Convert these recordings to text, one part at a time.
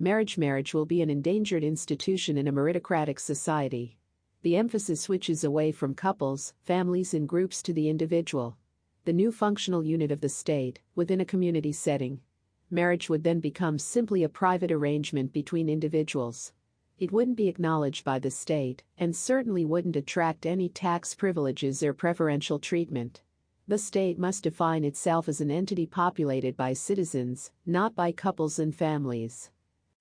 Marriage will be an endangered institution in a meritocratic society. The emphasis switches away from couples, families and groups to the individual. The new functional unit of the state, within a community setting. Marriage would then become simply a private arrangement between individuals. It wouldn't be acknowledged by the state, and certainly wouldn't attract any tax privileges or preferential treatment. The state must define itself as an entity populated by citizens, not by couples and families.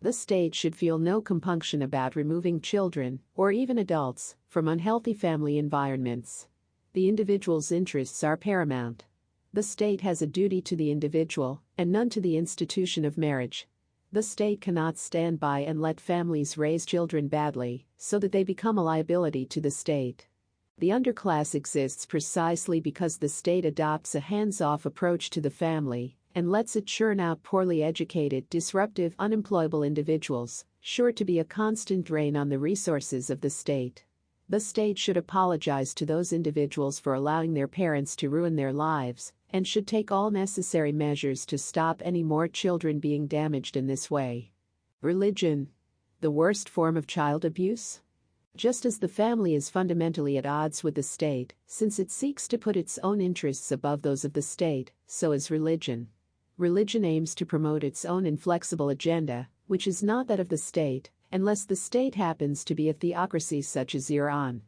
The state should feel no compunction about removing children, or even adults, from unhealthy family environments. The individual's interests are paramount. The state has a duty to the individual, and none to the institution of marriage. The state cannot stand by and let families raise children badly, so that they become a liability to the state. The underclass exists precisely because the state adopts a hands-off approach to the family, and lets it churn out poorly educated, disruptive, unemployable individuals, sure to be a constant drain on the resources of the state. The state should apologize to those individuals for allowing their parents to ruin their lives, and should take all necessary measures to stop any more children being damaged in this way. Religion. The worst form of child abuse? Just as the family is fundamentally at odds with the state, since it seeks to put its own interests above those of the state, so is religion. Religion aims to promote its own inflexible agenda, which is not that of the state, unless the state happens to be a theocracy such as Iran.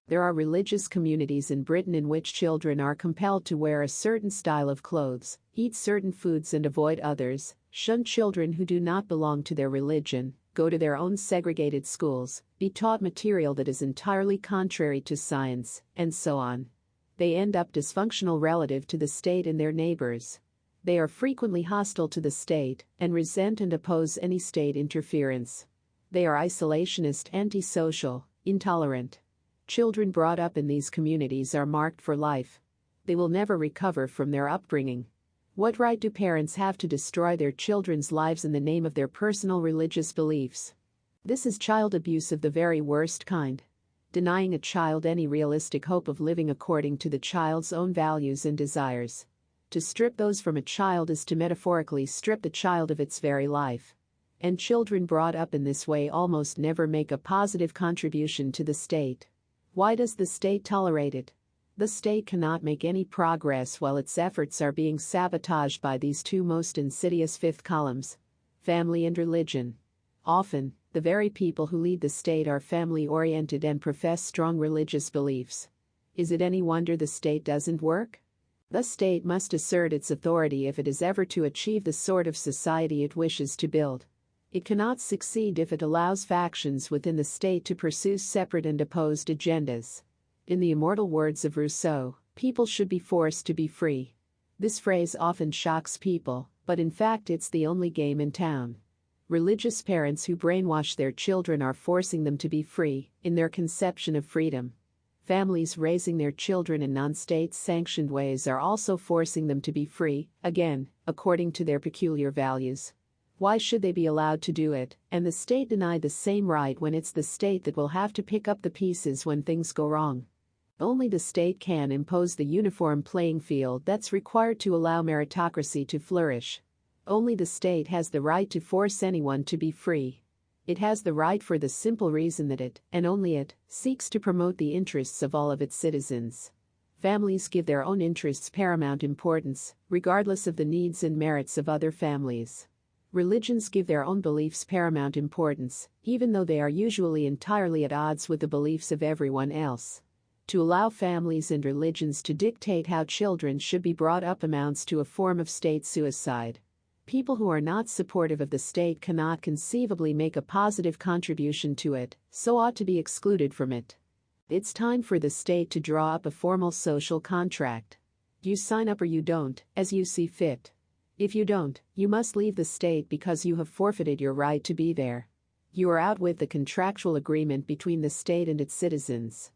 There are religious communities in Britain in which children are compelled to wear a certain style of clothes, eat certain foods and avoid others, shun children who do not belong to their religion, go to their own segregated schools, be taught material that is entirely contrary to science, and so on. They end up dysfunctional relative to the state and their neighbors. They are frequently hostile to the state and resent and oppose any state interference. They are isolationist, antisocial, intolerant. Children brought up in these communities are marked for life. They will never recover from their upbringing. What right do parents have to destroy their children's lives in the name of their personal religious beliefs? This is child abuse of the very worst kind. Denying a child any realistic hope of living according to the child's own values and desires. To strip those from a child is to metaphorically strip the child of its very life. And children brought up in this way almost never make a positive contribution to the state. Why does the state tolerate it? The state cannot make any progress while its efforts are being sabotaged by these two most insidious fifth columns: family and religion. Often, the very people who lead the state are family-oriented and profess strong religious beliefs. Is it any wonder the state doesn't work? The state must assert its authority if it is ever to achieve the sort of society it wishes to build. It cannot succeed if it allows factions within the state to pursue separate and opposed agendas. In the immortal words of Rousseau, people should be forced to be free. This phrase often shocks people, but in fact it's the only game in town. Religious parents who brainwash their children are forcing them to be free, in their conception of freedom. Families raising their children in non-state-sanctioned ways are also forcing them to be free, again, according to their peculiar values. Why should they be allowed to do it, and the state deny the same right when it's the state that will have to pick up the pieces when things go wrong? Only the state can impose the uniform playing field that's required to allow meritocracy to flourish. Only the state has the right to force anyone to be free. It has the right for the simple reason that it, and only it, seeks to promote the interests of all of its citizens. Families give their own interests paramount importance, regardless of the needs and merits of other families. Religions give their own beliefs paramount importance, even though they are usually entirely at odds with the beliefs of everyone else. To allow families and religions to dictate how children should be brought up amounts to a form of state suicide. People who are not supportive of the state cannot conceivably make a positive contribution to it, so ought to be excluded from it. It's time for the state to draw up a formal social contract. You sign up or you don't, as you see fit. If you don't, you must leave the state because you have forfeited your right to be there. You are out with the contractual agreement between the state and its citizens.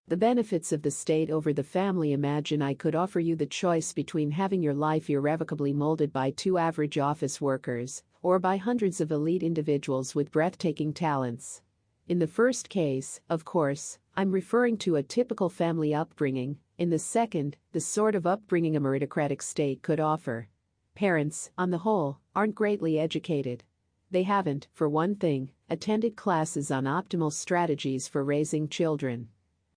The benefits of the state over the family. Imagine I could offer you the choice between having your life irrevocably molded by two average office workers, or by hundreds of elite individuals with breathtaking talents. In the first case, of course, I'm referring to a typical family upbringing. In the second, the sort of upbringing a meritocratic state could offer. Parents, on the whole, aren't greatly educated. They haven't, for one thing, attended classes on optimal strategies for raising children.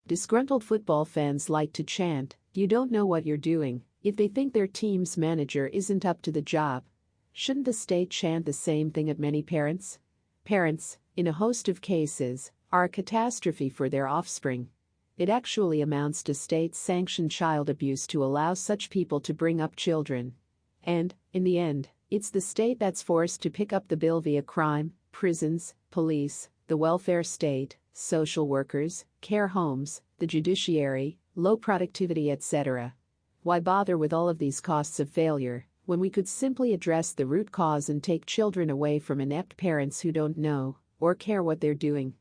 Disgruntled football fans like to chant, "You don't know what you're doing," if they think their team's manager isn't up to the job. Shouldn't the state chant the same thing at many parents? Parents, in a host of cases, are a catastrophe for their offspring. It actually amounts to state-sanctioned child abuse to allow such people to bring up children. And, in the end, it's the state that's forced to pick up the bill via crime, prisons, police, the welfare state, social workers, care homes, the judiciary, low productivity, etc. Why bother with all of these costs of failure, when we could simply address the root cause and take children away from inept parents who don't know or care what they're doing?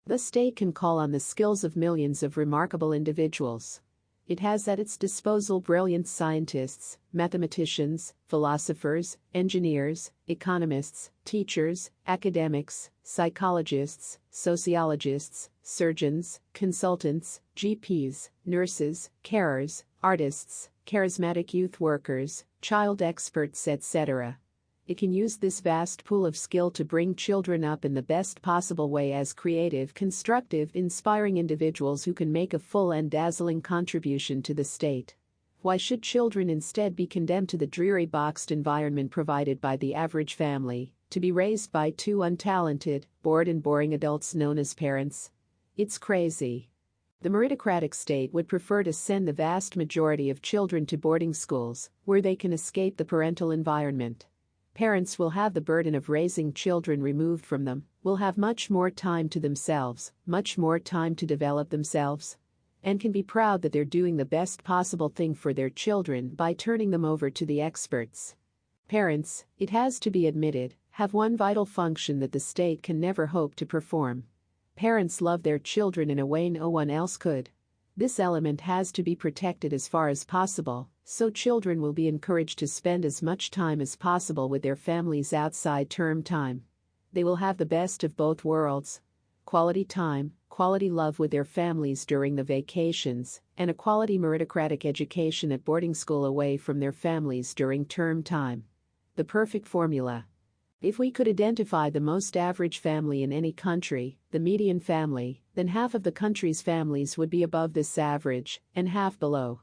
The state can call on the skills of millions of remarkable individuals. It has at its disposal brilliant scientists, mathematicians, philosophers, engineers, economists, teachers, academics, psychologists, sociologists, surgeons, consultants, GPs, nurses, carers, artists, charismatic youth workers, child experts, etc. It can use this vast pool of skill to bring children up in the best possible way as creative, constructive, inspiring individuals who can make a full and dazzling contribution to the state. Why should children instead be condemned to the dreary boxed environment provided by the average family, to be raised by two untalented, bored and boring adults known as parents? It's crazy. The meritocratic state would prefer to send the vast majority of children to boarding schools, where they can escape the parental environment. Parents will have the burden of raising children removed from them, will have much more time to themselves, much more time to develop themselves, and can be proud that they're doing the best possible thing for their children by turning them over to the experts. Parents, it has to be admitted, have one vital function that the state can never hope to perform. Parents love their children in a way no one else could. This element has to be protected as far as possible, so children will be encouraged to spend as much time as possible with their families outside term time. They will have the best of both worlds: quality time, quality love with their families during the vacations, and a quality meritocratic education at boarding school away from their families during term time. The perfect formula. If we could identify the most average family in any country, the median family, then half of the country's families would be above this average, and half below.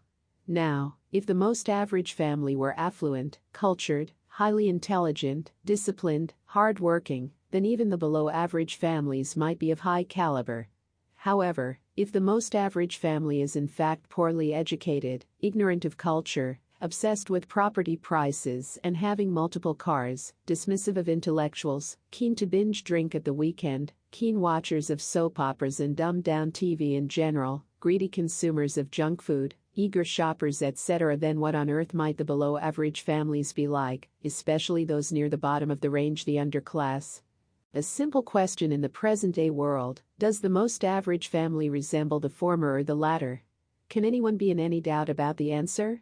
Now, if the most average family were affluent, cultured, highly intelligent, disciplined, hard-working, then even the below-average families might be of high caliber. However, if the most average family is in fact poorly educated, ignorant of culture, obsessed with property prices and having multiple cars, dismissive of intellectuals, keen to binge drink at the weekend, keen watchers of soap operas and dumbed-down TV in general, greedy consumers of junk food, eager shoppers, etc., then what on earth might the below-average families be like, especially those near the bottom of the range, the underclass? A simple question in the present-day world: does the most average family resemble the former or the latter? Can anyone be in any doubt about the answer?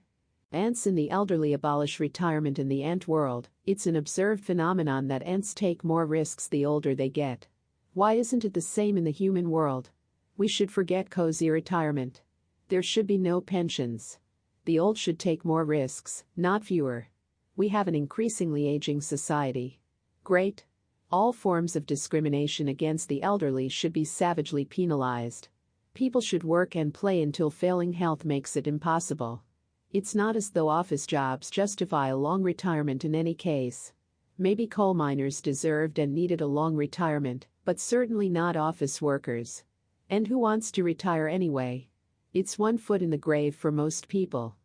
Ants and the elderly abolish retirement in the ant world. It's an observed phenomenon that ants take more risks the older they get. Why isn't it the same in the human world? We should forget cozy retirement. There should be no pensions. The old should take more risks, not fewer. We have an increasingly aging society. Great. All forms of discrimination against the elderly should be savagely penalized. People should work and play until failing health makes it impossible. It's not as though office jobs justify a long retirement in any case. Maybe coal miners deserved and needed a long retirement, but certainly not office workers. And who wants to retire anyway? It's one foot in the grave for most people.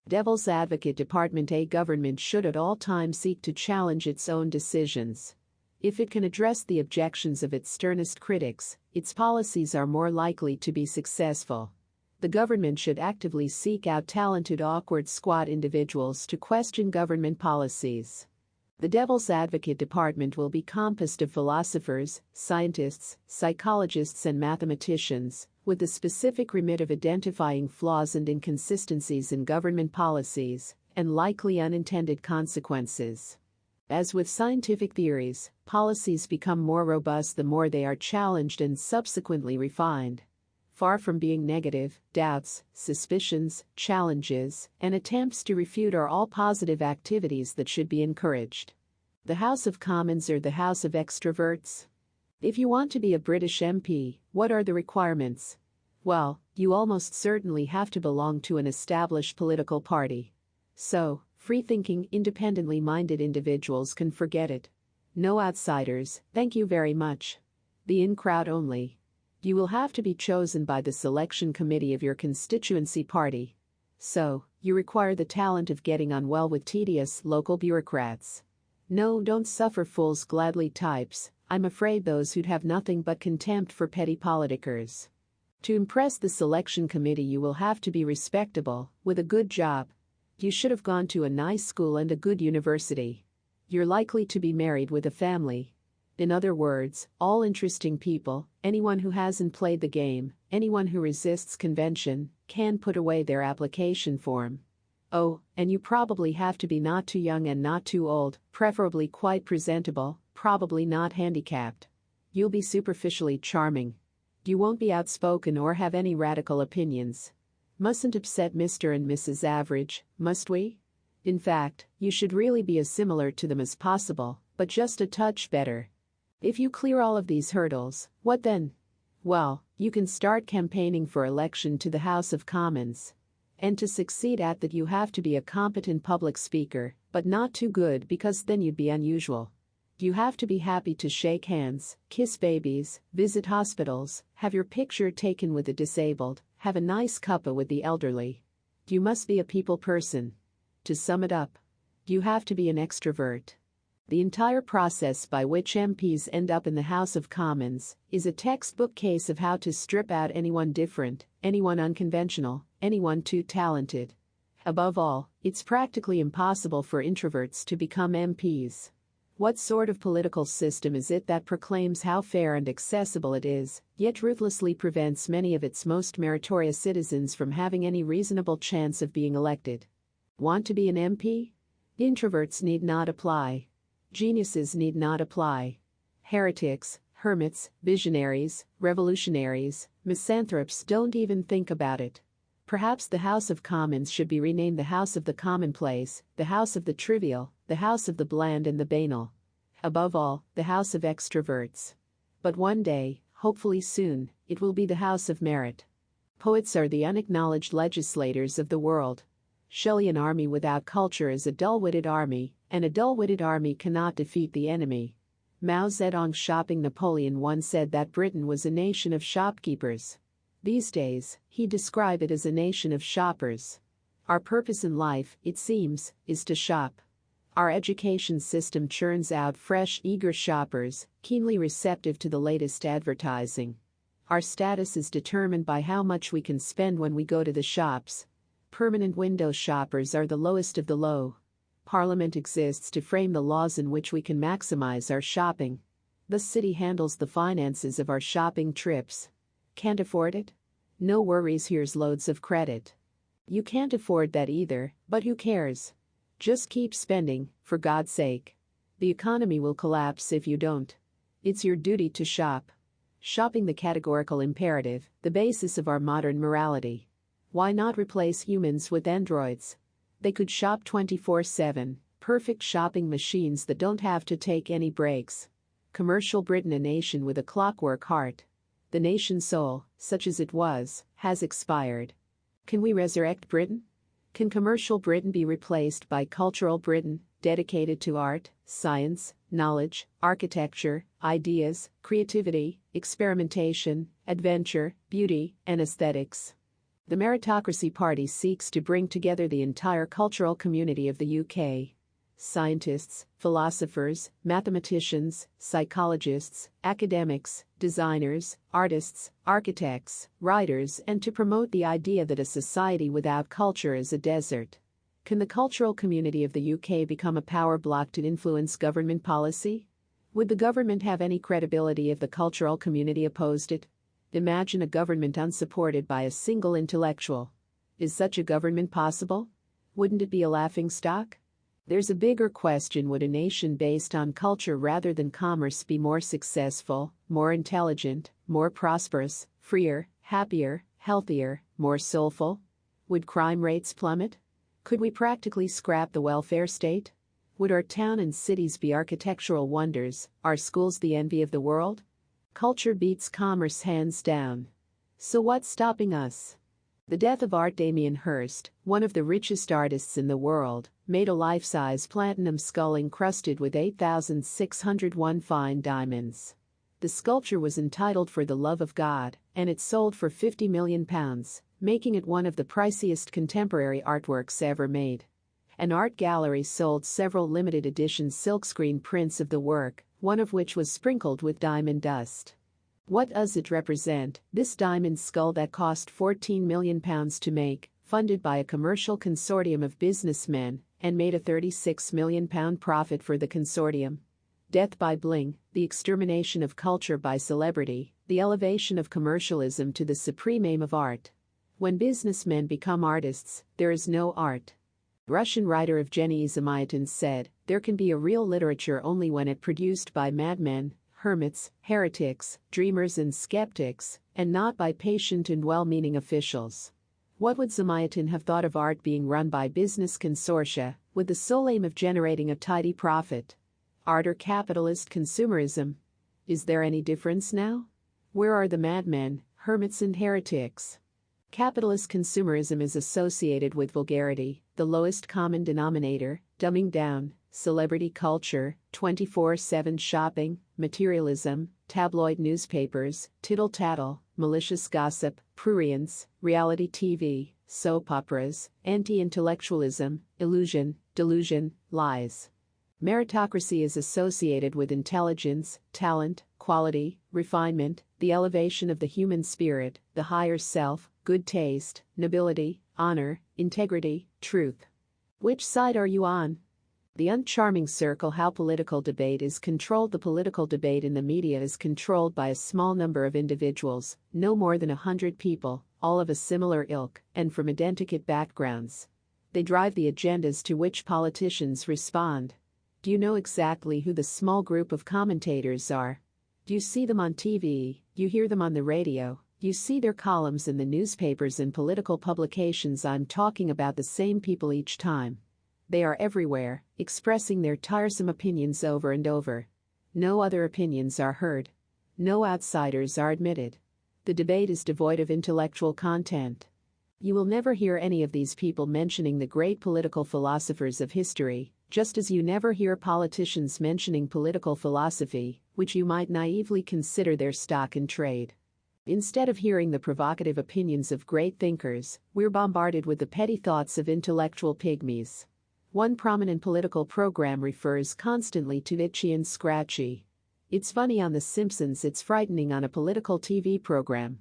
Devil's advocate department: a government should at all times seek to challenge its own decisions. If it can address the objections of its sternest critics, its policies are more likely to be successful. The government should actively seek out talented, awkward, squat individuals to question government policies. The Devil's Advocate Department will be composed of philosophers, scientists, psychologists, and mathematicians, with the specific remit of identifying flaws and inconsistencies in government policies, and likely unintended consequences. As with scientific theories, policies become more robust the more they are challenged and subsequently refined. Far from being negative, doubts, suspicions, challenges, and attempts to refute are all positive activities that should be encouraged. The House of Commons or the House of Extroverts? If you want to be a British MP, what are the requirements? Well, you almost certainly have to belong to an established political party. So, free-thinking, independently minded individuals can forget it. No outsiders, thank you very much. The in-crowd only. You will have to be chosen by the selection committee of your constituency party. So, you require the talent of getting on well with tedious local bureaucrats. No, don't suffer fools gladly types, I'm afraid those who'd have nothing but contempt for petty politicers. To impress the selection committee you will have to be respectable, with a good job. You should have gone to a nice school and a good university. You're likely to be married with a family. In other words, all interesting people, anyone who hasn't played the game, anyone who resists convention, can put away their application form. Oh, and you probably have to be not too young and not too old, preferably quite presentable, probably not handicapped. You'll be superficially charming. You won't be outspoken or have any radical opinions. Mustn't upset Mr. and Mrs. Average, must we? In fact, you should really be as similar to them as possible, but just a touch better. If you clear all of these hurdles, what then? Well, you can start campaigning for election to the House of Commons. And to succeed at that you have to be a competent public speaker, but not too good because then you'd be unusual. You have to be happy to shake hands, kiss babies, visit hospitals, have your picture taken with the disabled, have a nice cuppa with the elderly. You must be a people person. To sum it up, you have to be an extrovert. The entire process by which MPs end up in the House of Commons is a textbook case of how to strip out anyone different, anyone unconventional, anyone too talented. Above all, it's practically impossible for introverts to become MPs. What sort of political system is it that proclaims how fair and accessible it is, yet ruthlessly prevents many of its most meritorious citizens from having any reasonable chance of being elected? Want to be an MP? Introverts need not apply. Geniuses need not apply. Heretics, hermits, visionaries, revolutionaries, misanthropes don't even think about it. Perhaps the House of Commons should be renamed the House of the Commonplace, the House of the Trivial, the House of the Bland and the Banal. Above all, the House of Extroverts. But one day, hopefully soon, it will be the House of Merit. Poets are the unacknowledged legislators of the world. Shelley, an army without culture is a dull-witted army, and a dull-witted army cannot defeat the enemy. Mao Zedong's shopping Napoleon once said that Britain was a nation of shopkeepers. These days, he described it as a nation of shoppers. Our purpose in life, it seems, is to shop. Our education system churns out fresh, eager shoppers, keenly receptive to the latest advertising. Our status is determined by how much we can spend when we go to the shops. Permanent window shoppers are the lowest of the low. Parliament exists to frame the laws in which we can maximize our shopping. The city handles the finances of our shopping trips. Can't afford it? No worries, here's loads of credit. You can't afford that either, but who cares? Just keep spending, for God's sake. The economy will collapse if you don't. It's your duty to shop. Shopping, the categorical imperative, the basis of our modern morality. Why not replace humans with androids? They could shop 24/7, perfect shopping machines that don't have to take any breaks. Commercial Britain, a nation with a clockwork heart. The nation's soul, such as it was, has expired. Can we resurrect Britain? Can commercial Britain be replaced by cultural Britain, dedicated to art, science, knowledge, architecture, ideas, creativity, experimentation, adventure, beauty, and aesthetics? The Meritocracy Party seeks to bring together the entire cultural community of the UK. Scientists, philosophers, mathematicians, psychologists, academics, designers, artists, architects, writers, and to promote the idea that a society without culture is a desert. Can the cultural community of the UK become a power block to influence government policy? Would the government have any credibility if the cultural community opposed it? Imagine a government unsupported by a single intellectual. Is such a government possible? Wouldn't it be a laughingstock? There's a bigger question: would a nation based on culture rather than commerce be more successful, more intelligent, more prosperous, freer, happier, healthier, more soulful? Would crime rates plummet? Could we practically scrap the welfare state? Would our town and cities be architectural wonders, our schools the envy of the world? Culture beats commerce hands down. So what's stopping us? The death of Art. Damien Hirst, one of the richest artists in the world, made a life-size platinum skull encrusted with 8,601 fine diamonds. The sculpture was entitled For the Love of God, and it sold for £50 million, making it one of the priciest contemporary artworks ever made. An art gallery sold several limited edition silkscreen prints of the work, one of which was sprinkled with diamond dust. What does it represent, this diamond skull that cost £14 million to make, funded by a commercial consortium of businessmen, and made a £36 million profit for the consortium? Death by bling, the extermination of culture by celebrity, the elevation of commercialism to the supreme aim of art. When businessmen become artists, there is no art. Russian writer Evgeny Zamyatin said, there can be a real literature only when it produced by madmen, hermits, heretics, dreamers and skeptics, and not by patient and well-meaning officials. What would Zamyatin have thought of art being run by business consortia, with the sole aim of generating a tidy profit? Art or capitalist consumerism? Is there any difference now? Where are the madmen, hermits and heretics? Capitalist consumerism is associated with vulgarity, the lowest common denominator, dumbing down, celebrity culture, 24/7 shopping, materialism, tabloid newspapers, tittle-tattle, malicious gossip, prurience, reality TV, soap operas, anti-intellectualism, illusion, delusion, lies. Meritocracy is associated with intelligence, talent, quality, refinement, the elevation of the human spirit, the higher self, good taste, nobility, honor, integrity, truth. Which side are you on? The uncharming circle how political debate is controlled. The political debate in the media is controlled by a small number of individuals, no more than 100 people, all of a similar ilk and from identical backgrounds. They drive the agendas to which politicians respond. Do you know exactly who the small group of commentators are? Do you see them on TV? You hear them on the radio? You see their columns in the newspapers and political publications? I'm talking about the same people each time. They are everywhere, expressing their tiresome opinions over and over. No other opinions are heard. No outsiders are admitted. The debate is devoid of intellectual content. You will never hear any of these people mentioning the great political philosophers of history, just as you never hear politicians mentioning political philosophy, which you might naively consider their stock in trade. Instead of hearing the provocative opinions of great thinkers, we're bombarded with the petty thoughts of intellectual pygmies. One prominent political program refers constantly to Itchy and Scratchy. It's funny on The Simpsons, it's frightening on a political TV program.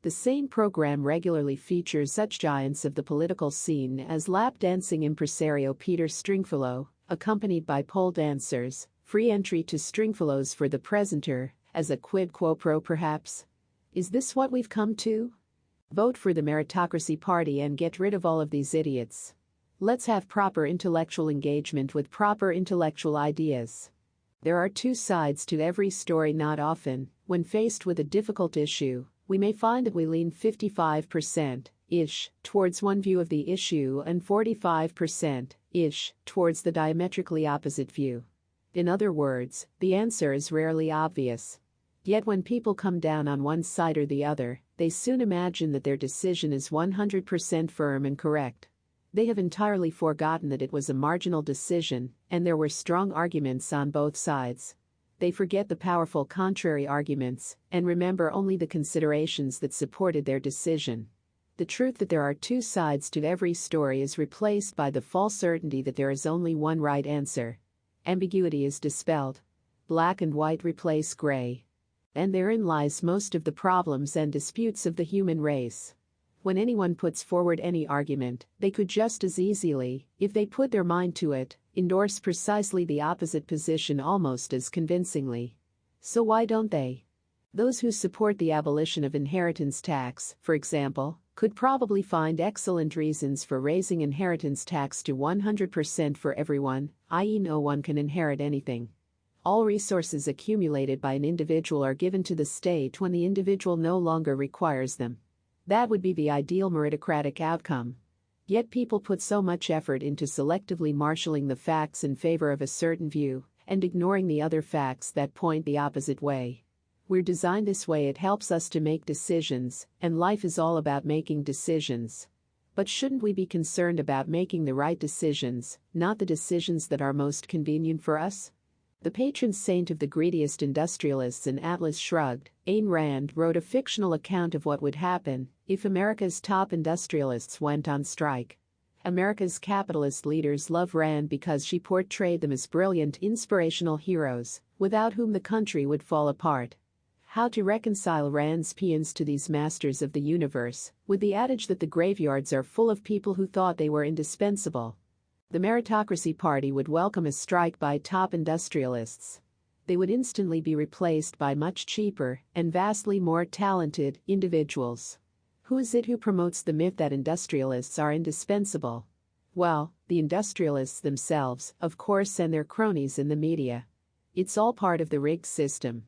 The same program regularly features such giants of the political scene as lap-dancing impresario Peter Stringfellow, accompanied by pole dancers, free entry to Stringfellow's for the presenter, as a quid quo pro perhaps. Is this what we've come to? Vote for the meritocracy party and get rid of all of these idiots. Let's have proper intellectual engagement with proper intellectual ideas. There are two sides to every story. Not often, when faced with a difficult issue, we may find that we lean 55%-ish towards one view of the issue and 45%-ish towards the diametrically opposite view. In other words, the answer is rarely obvious. Yet when people come down on one side or the other, they soon imagine that their decision is 100% firm and correct. They have entirely forgotten that it was a marginal decision, and there were strong arguments on both sides. They forget the powerful contrary arguments, and remember only the considerations that supported their decision. The truth that there are two sides to every story is replaced by the false certainty that there is only one right answer. Ambiguity is dispelled. Black and white replace gray. And therein lies most of the problems and disputes of the human race. When anyone puts forward any argument, they could just as easily, if they put their mind to it, endorse precisely the opposite position almost as convincingly. So why don't they? Those who support the abolition of inheritance tax, for example, could probably find excellent reasons for raising inheritance tax to 100% for everyone, i.e., no one can inherit anything. All resources accumulated by an individual are given to the state when the individual no longer requires them. That would be the ideal meritocratic outcome. Yet people put so much effort into selectively marshalling the facts in favor of a certain view and ignoring the other facts that point the opposite way. We're designed this way, it helps us to make decisions, and life is all about making decisions. But shouldn't we be concerned about making the right decisions, not the decisions that are most convenient for us? The patron saint of the greediest industrialists in Atlas Shrugged, Ayn Rand, wrote a fictional account of what would happen if America's top industrialists went on strike. America's capitalist leaders love Rand because she portrayed them as brilliant, inspirational heroes, without whom the country would fall apart. How to reconcile Rand's paeans to these masters of the universe, with the adage that the graveyards are full of people who thought they were indispensable? The Meritocracy Party would welcome a strike by top industrialists. They would instantly be replaced by much cheaper and vastly more talented individuals. Who is it who promotes the myth that industrialists are indispensable? Well, the industrialists themselves, of course, and their cronies in the media. It's all part of the rigged system.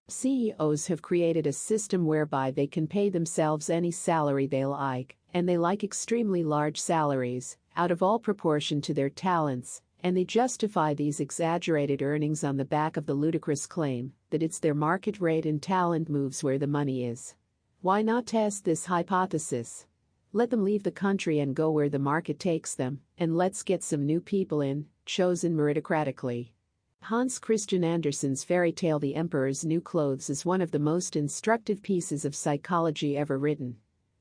CEOs have created a system whereby they can pay themselves any salary they like, and they like extremely large salaries, out of all proportion to their talents, and they justify these exaggerated earnings on the back of the ludicrous claim that it's their market rate and talent moves where the money is. Why not test this hypothesis? Let them leave the country and go where the market takes them, and let's get some new people in, chosen meritocratically. Hans Christian Andersen's fairy tale The Emperor's New Clothes is one of the most instructive pieces of psychology ever written.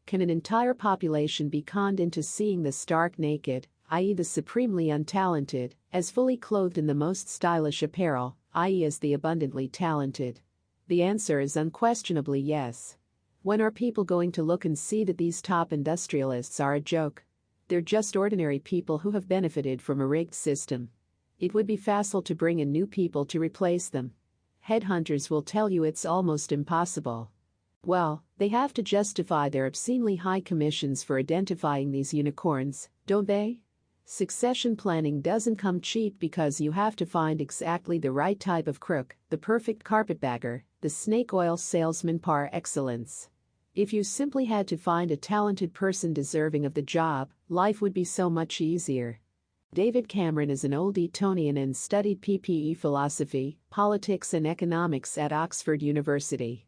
Can an entire population be conned into seeing the stark naked, i.e. the supremely untalented, as fully clothed in the most stylish apparel, i.e. as the abundantly talented? The answer is unquestionably yes. When are people going to look and see that these top industrialists are a joke? They're just ordinary people who have benefited from a rigged system. It would be facile to bring in new people to replace them. Headhunters will tell you it's almost impossible. Well, they have to justify their obscenely high commissions for identifying these unicorns, don't they? Succession planning doesn't come cheap because you have to find exactly the right type of crook, the perfect carpetbagger, the snake oil salesman par excellence. If you simply had to find a talented person deserving of the job, life would be so much easier. David Cameron is an old Etonian and studied PPE philosophy, politics and economics at Oxford University.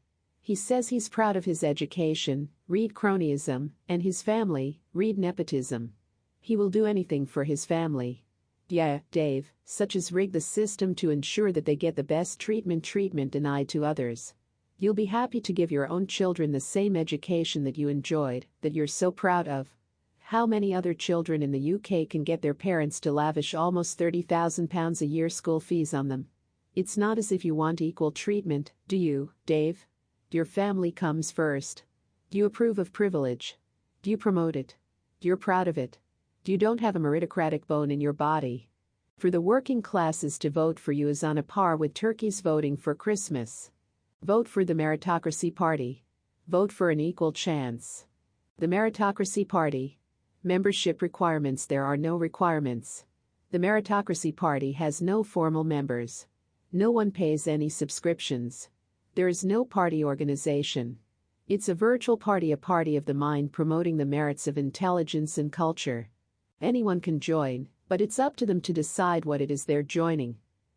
He says he's proud of his education, read cronyism, and his family, read nepotism. He will do anything for his family. Yeah, Dave, such as rig the system to ensure that they get the best treatment denied to others. You'll be happy to give your own children the same education that you enjoyed, that you're so proud of. How many other children in the UK can get their parents to lavish almost £30,000 a year school fees on them? It's not as if you want equal treatment, do you, Dave? Your family comes first. Do you approve of privilege? Do you promote it? You're proud of it? You don't have a meritocratic bone in your body. For the working classes to vote for you is on a par with turkeys voting for Christmas. Vote for the Meritocracy Party. Vote for an equal chance. The Meritocracy Party. Membership requirements. There are no requirements. The Meritocracy Party has no formal members. No one pays any subscriptions. There is no party organization. It's a virtual party, a party of the mind promoting the merits of intelligence and culture. Anyone can join, but it's up to them to decide what it is they're joining.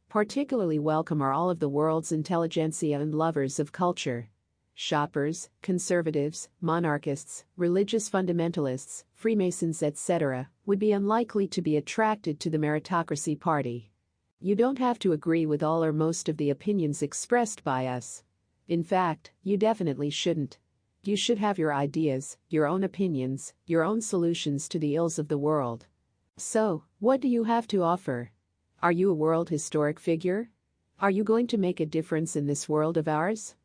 Particularly welcome are all of the world's intelligentsia and lovers of culture. Shoppers, conservatives, monarchists, religious fundamentalists, Freemasons, etc., would be unlikely to be attracted to the Meritocracy Party. You don't have to agree with all or most of the opinions expressed by us. In fact, you definitely shouldn't. You should have your ideas, your own opinions, your own solutions to the ills of the world. So, what do you have to offer? Are you a world historic figure? Are you going to make a difference in this world of ours?